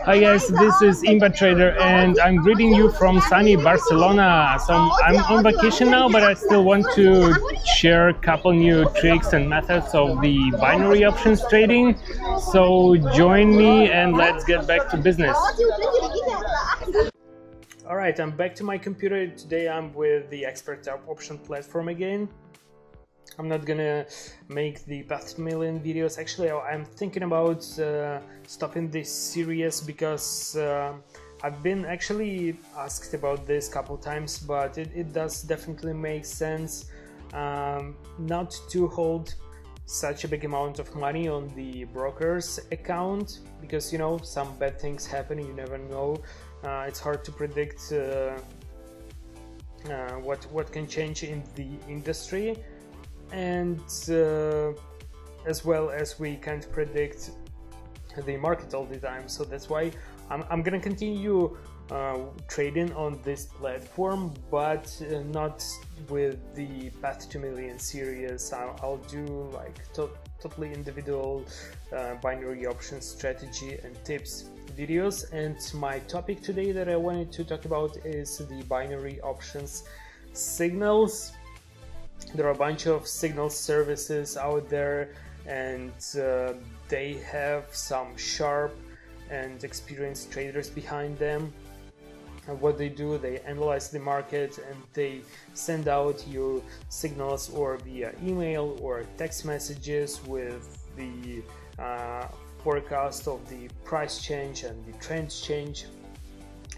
Hi guys, this is Imba Trader and I'm greeting you from sunny Barcelona. So I'm on vacation now, but I still want to share a couple new tricks and methods of the binary options trading. So join me and let's get back to business. Alright, I'm back to my computer. Today I'm with the expert option platform again. I'm not gonna make the Path to Million videos. Actually, I'm thinking about stopping this series because I've been actually asked about this a couple times, but it does definitely make sense not to hold such a big amount of money on the broker's account, because you know, some bad things happen, you never know. It's hard to predict what can change in the industry. And as well as we can't predict the market all the time, so that's why I'm gonna continue trading on this platform, but not with the Path to Million series. I'll do like totally individual binary options strategy and tips videos. And my topic today that I wanted to talk about is the binary options signals. There are a bunch of signal services out there, and they have some sharp and experienced traders behind them. And what they do, they analyze the market and they send out you signals or via email or text messages with the forecast of the price change and the trend change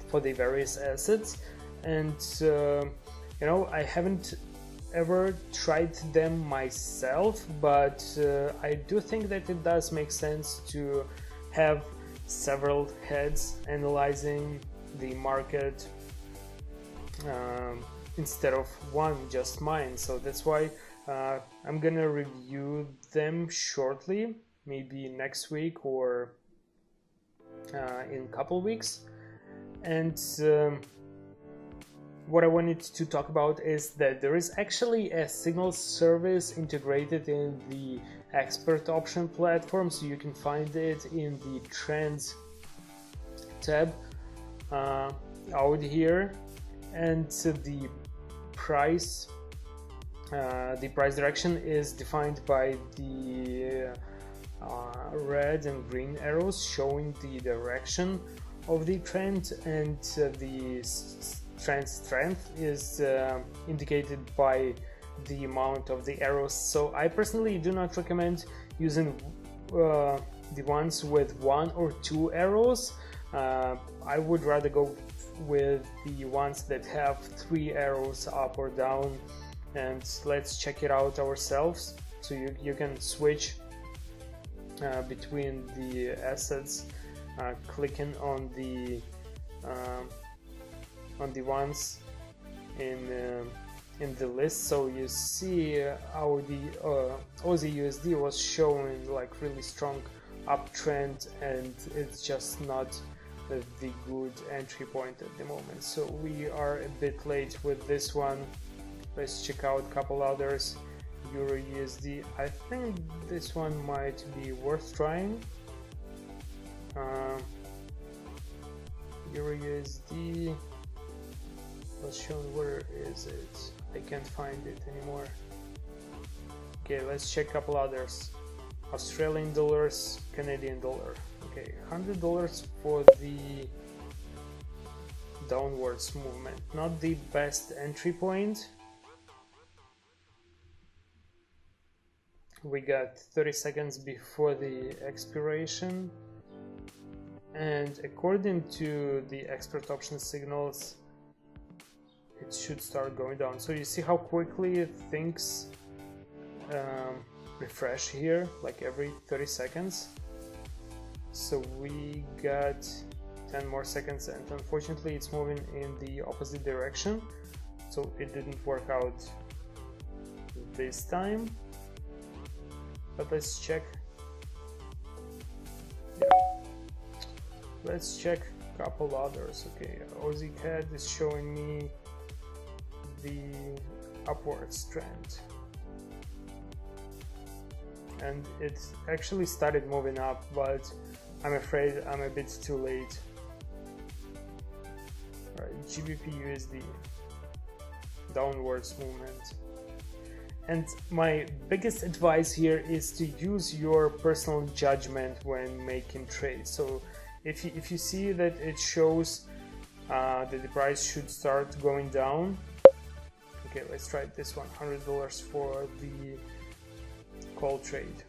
for the various assets. And you know, I haven't ever tried them myself, but I do think that it does make sense to have several heads analyzing the market instead of one, just mine. So that's why I'm gonna review them shortly, maybe next week or in a couple weeks. And what I wanted to talk about is that there is actually a signal service integrated in the expert option platform, so you can find it in the trends tab out here. And the price direction is defined by the red and green arrows showing the direction of the trend, and the trend strength is indicated by the amount of the arrows. So I personally do not recommend using the ones with 1 or 2 arrows. I would rather go with the ones that have 3 arrows up or down, and let's check it out ourselves. So you can switch between the assets clicking on the ones in the list. So you see how the Aussie USD was showing like really strong uptrend, and it's just not the good entry point at the moment. So we are a bit late with this one. Let's check out a couple others. Euro USD, I think this one might be worth trying. Euro USD was shown, where is it? I can't find it anymore. Okay, let's check a couple others. Australian dollars, Canadian dollar. Okay, $100 for the downwards movement. Not the best entry point. We got 30 seconds before the expiration, and according to the expert option signals, it should start going down. So you see how quickly things refresh here, like every 30 seconds. So we got 10 more seconds, and unfortunately it's moving in the opposite direction, so it didn't work out this time. But let's check. Yeah. Let's check a couple others. Okay, Aussie CAD is showing me the upwards trend, and it actually started moving up, but I'm afraid I'm a bit too late. Alright, GBP USD, downwards movement. And my biggest advice here is to use your personal judgment when making trades. So if you see that it shows that the price should start going down, okay, let's try this one, $100 for the call trade.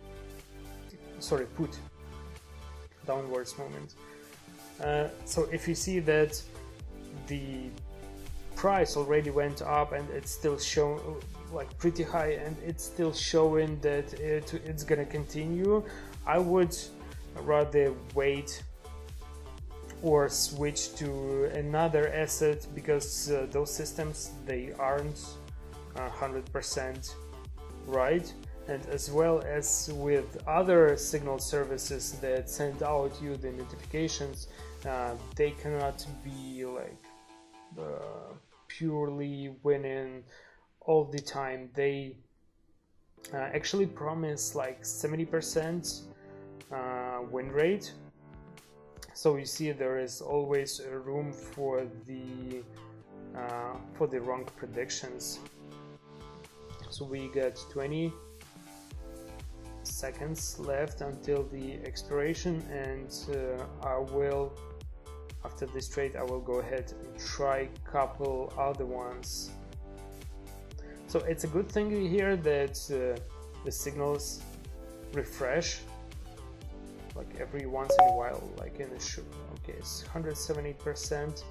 Sorry, put, downwards movement. So if you see that the price already went up and it's still showing like pretty high and it's still showing that it's gonna continue, I would rather wait or switch to another asset, because those systems, they aren't 100% right. And as well as with other signal services that send out you the notifications, they cannot be like purely winning all the time. They actually promise like 70% win rate. So you see there is always room for the wrong predictions. So we got 20 seconds left until the expiration, and I will, after this trade, I will go ahead and try a couple other ones. So it's a good thing here that the signals refresh like every once in a while, like in a shoe. Okay, it's 178%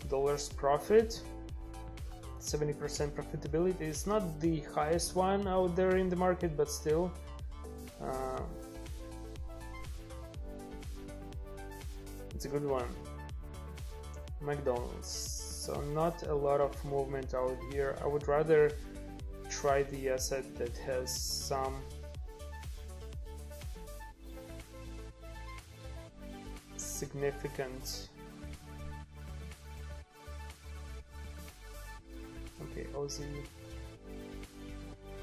dollars profit, 70% profitability. It's not the highest one out there in the market, but still it's a good one. McDonald's, so not a lot of movement out here. I would rather try the asset that has some significant. Okay, Aussie.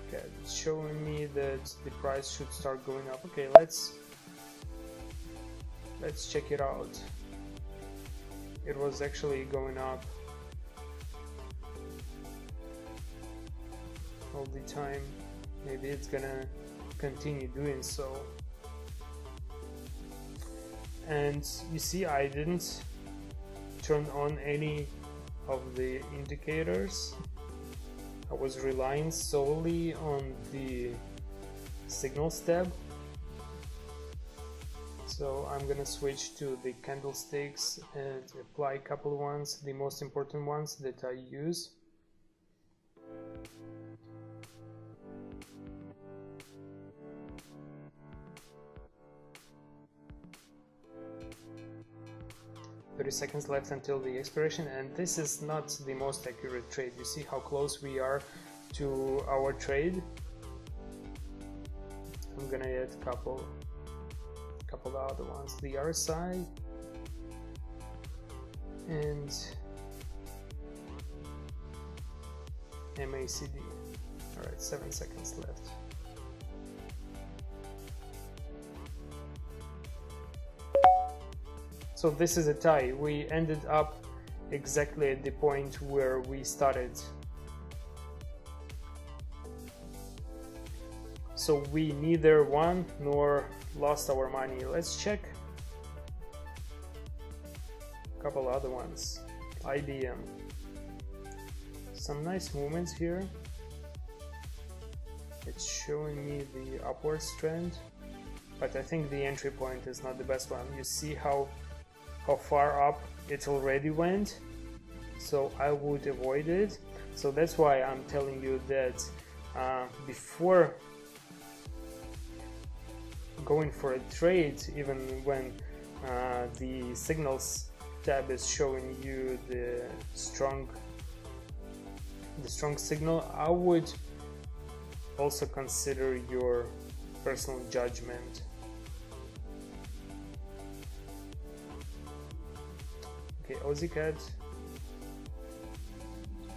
Okay, it's showing me that the price should start going up. Okay, let's check it out. It was actually going up all the time. Maybe it's gonna continue doing so. And you see, I didn't turn on any of the indicators. I was relying solely on the signals tab. So I'm gonna switch to the candlesticks and apply a couple ones, the most important ones that I use. Seconds left until the expiration, and this is not the most accurate trade. You see how close we are to our trade. I'm gonna add a couple other ones, the RSI and MACD. All right, 7 seconds left. So this is a tie. We ended up exactly at the point where we started. So we neither won nor lost our money. Let's check a couple other ones. IBM. Some nice movements here. It's showing me the upwards trend, but I think the entry point is not the best one. You see how far up it already went, so I would avoid it. So that's why I'm telling you that before going for a trade, even when the signals tab is showing you the strong signal, I would also consider your personal judgment. Okay, Aussie CAD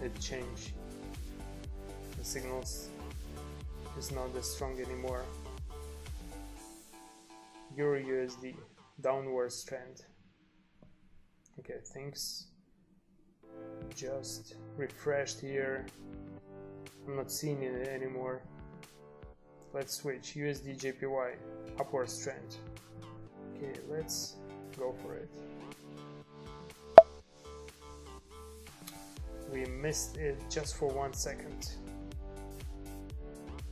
did change. The signals is not as strong anymore. Euro USD. downwards trend. Okay, things just refreshed here. I'm not seeing it anymore. Let's switch. USD JPY, upwards trend. Okay, let's go for it. We missed it just for 1 second.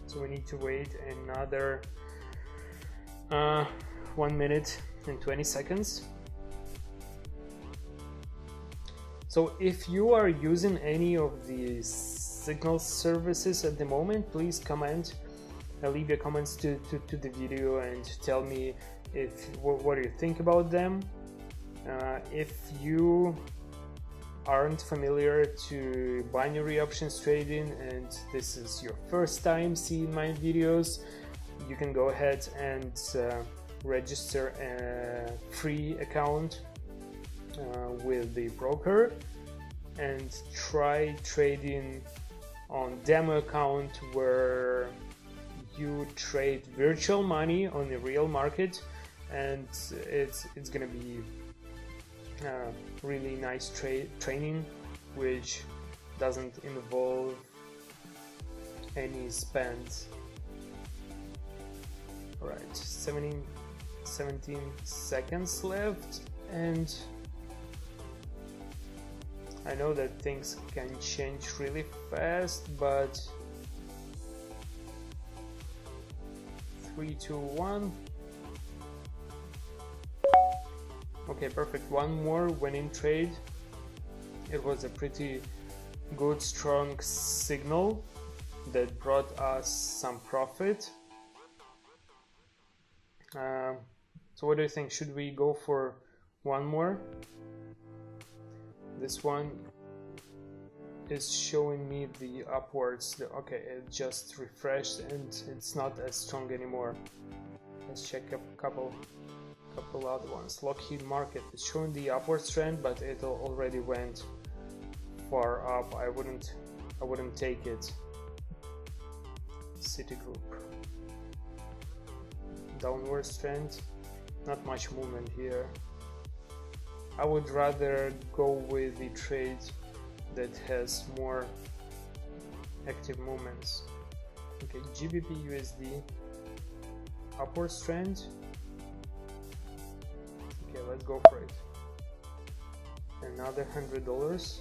So we need to wait another 1 minute and 20 seconds. So if you are using any of these signal services at the moment, please comment, leave your comments to the video and tell me what do you think about them. If you aren't familiar to binary options trading and this is your first time seeing my videos, you can go ahead and register a free account with the broker and try trading on demo account where you trade virtual money on the real market, and it's gonna be really nice training which doesn't involve any spend. Alright, 17 seconds left, and I know that things can change really fast, but 3, 2, 1. Okay, perfect. One more winning trade. It was a pretty good, strong signal that brought us some profit. So what do you think? Should we go for one more? This one is showing me the upwards. Okay, it just refreshed and it's not as strong anymore. Let's check a couple other ones. Lockheed Market is showing the upwards trend, but it already went far up. I wouldn't take it. Citigroup, downwards trend, not much movement here. I would rather go with the trade that has more active movements. Okay, GBP USD, upwards trend. Okay, let's go for it. Another $100.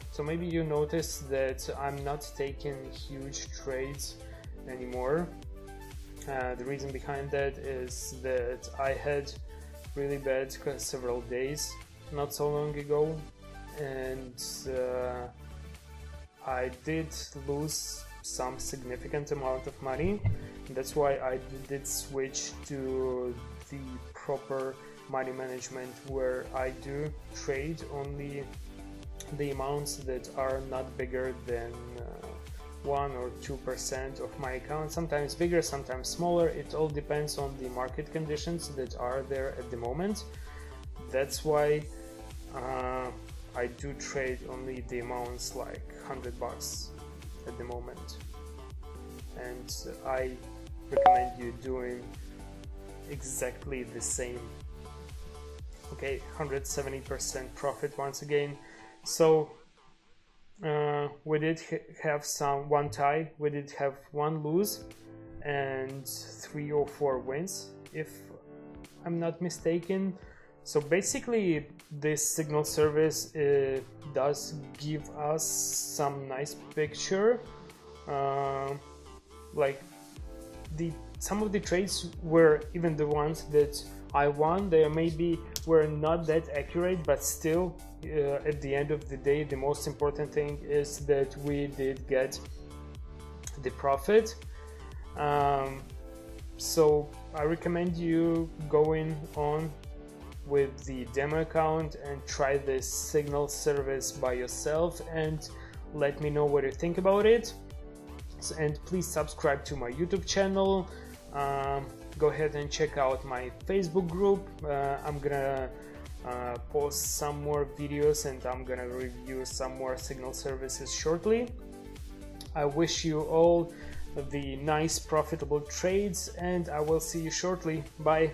So maybe you notice that I'm not taking huge trades anymore. The reason behind that is that I had really bad several days not so long ago, and I did lose some significant amount of money. That's why I did switch to the proper money management, where I do trade only the amounts that are not bigger than 1 or 2% of my account, sometimes bigger, sometimes smaller. It all depends on the market conditions that are there at the moment. That's why I do trade only the amounts like $100 at the moment, and I recommend you doing exactly the same. Okay, 170% profit once again. So we did have one tie, we did have one lose and 3 or 4 wins, if I'm not mistaken. So basically this signal service does give us some nice picture. Like some of the trades were even the ones that I won, they maybe were not that accurate, but still at the end of the day the most important thing is that we did get the profit. So I recommend you going on with the demo account and try this signal service by yourself and let me know what you think about it. And please subscribe to my YouTube channel. Go ahead and check out my Facebook group. I'm gonna post some more videos and I'm gonna review some more signal services shortly. I wish you all the nice profitable trades, and I will see you shortly. Bye.